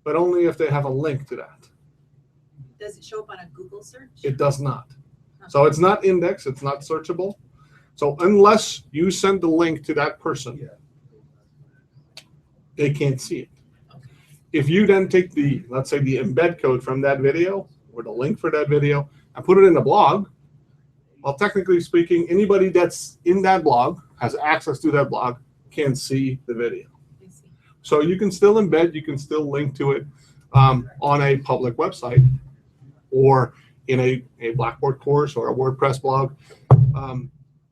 but only if they have a link to that. Does it show up on a Google search? It does not. So it's not indexed, it's not searchable. So unless you send the link to that person, they can't see it. If you then take the, let's say, the embed code from that video or the link for that video and put it in a blog, well, technically speaking, anybody that's in that blog, has access to that blog, can see the video. So you can still embed, you can still link to it on a public website or in a Blackboard course or a WordPress blog.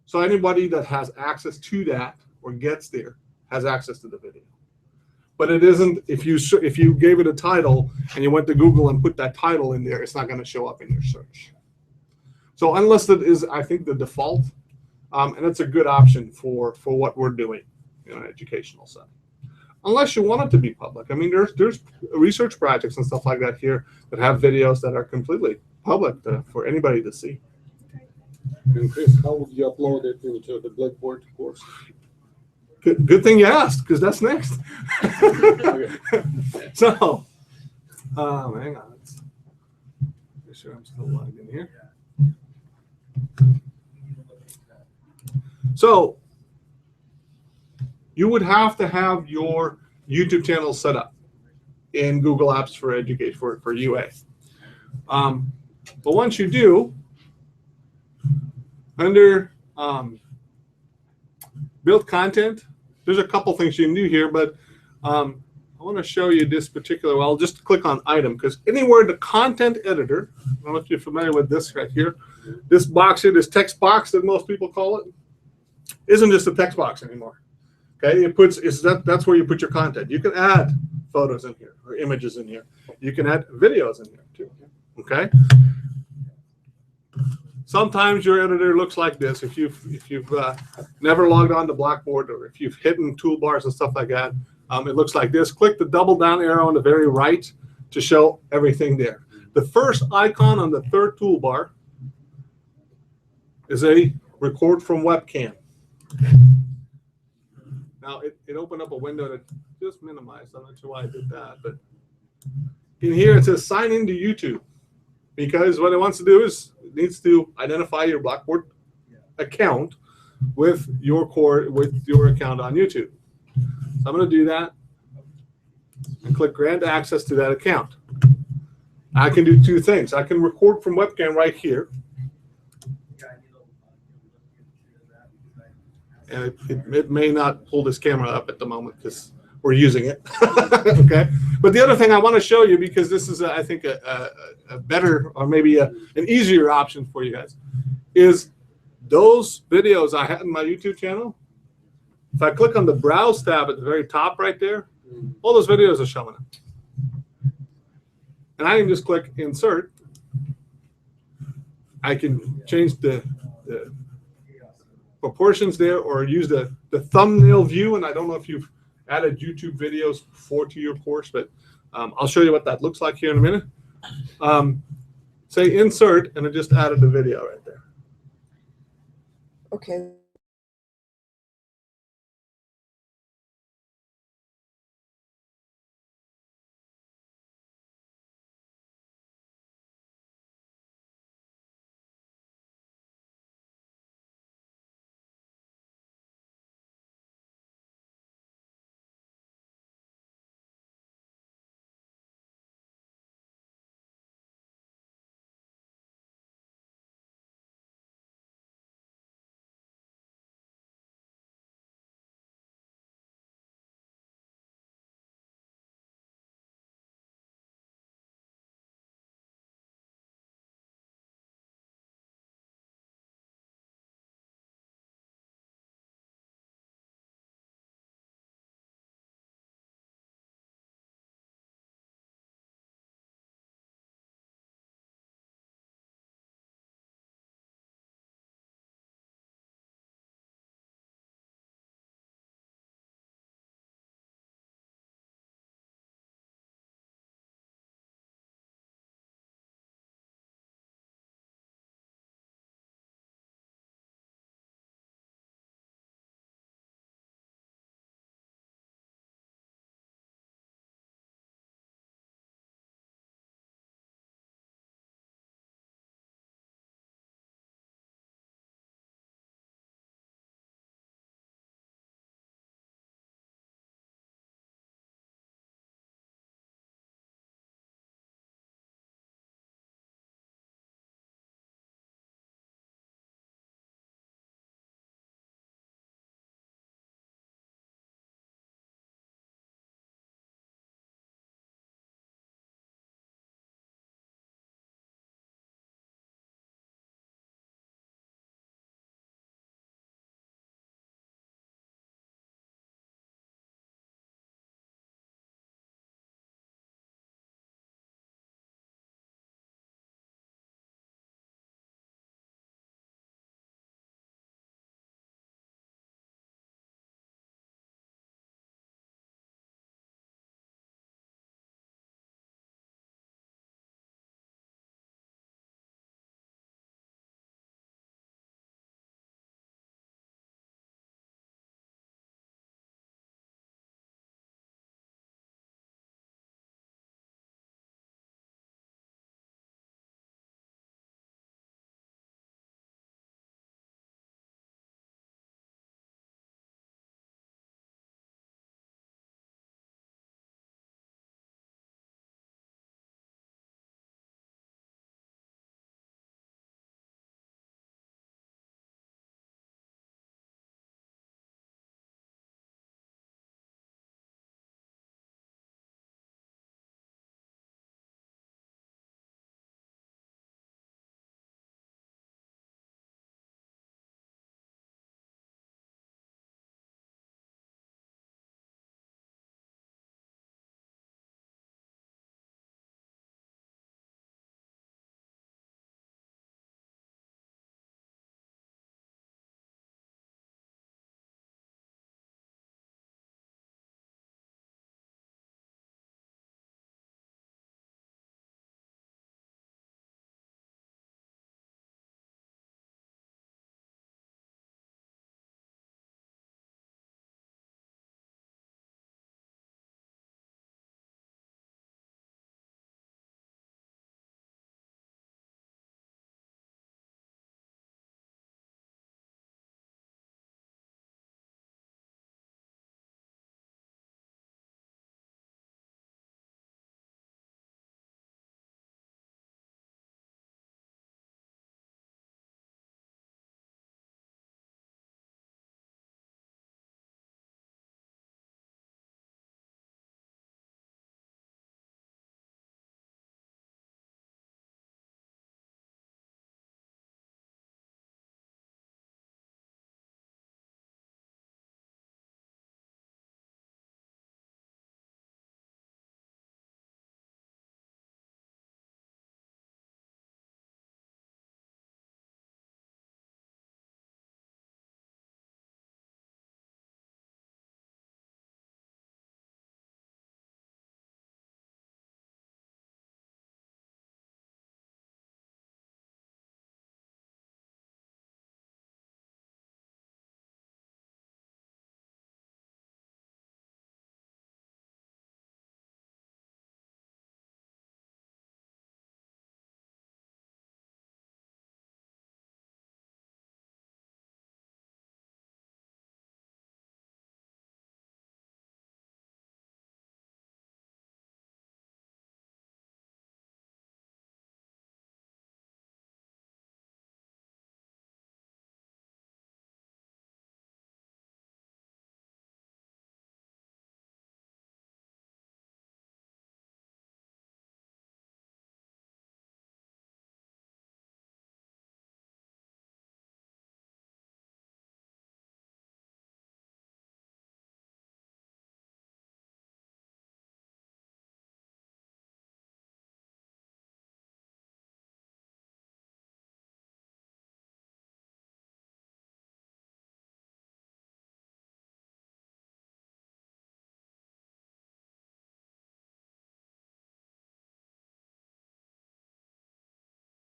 So anybody that has access to that or gets there has access to the video. But it isn't, if you gave it a title and you went to Google and put that title in there, it's not going to show up in your search. So unlisted is, I think, the default, and it's a good option for what we're doing in an educational setting. Unless you want it to be public. I mean, there's research projects and stuff like that here that have videos that are completely public for anybody to see. And Chris, how would you upload it into the Blackboard course? Good thing you asked, because that's next. So, hang on. Make sure I'm still logged in here. So, you would have to have your YouTube channel set up in Google Apps for Education, for UA. But once you do, under build content, there's a couple things you can do here, but I want to show you this particular. Well, I'll just click on item, because anywhere the content editor, I don't know if you're familiar with this right here, this box here, this text box that most people call it, isn't just a text box anymore. Okay, that's where you put your content. You can add photos in here or images in here. You can add videos in here too. Okay. Sometimes your editor looks like this. If you've never logged on to Blackboard, or if you've hidden toolbars and stuff like that, it looks like this. Click the double down arrow on the very right to show everything there. The first icon on the third toolbar is a record from webcam. Now it opened up a window that just minimized. I'm not sure why I did that, but in here it says sign into YouTube, because what it wants to do is it needs to identify your Blackboard account with your account on YouTube. So I'm going to do that and click grant access to that account. I can do two things. I can record from webcam right here. And it may not pull this camera up at the moment because we're using it. Okay. But the other thing I want to show you, because this is, I think, a better or maybe an easier option for you guys, is those videos I had in my YouTube channel. If I click on the Browse tab at the very top right there, all those videos are showing up. And I can just click Insert. I can change the proportions there or use the thumbnail view. And I don't know if you've added YouTube videos before to your course, but I'll show you what that looks like here in a minute. Say Insert, and I just added the video right there. Okay,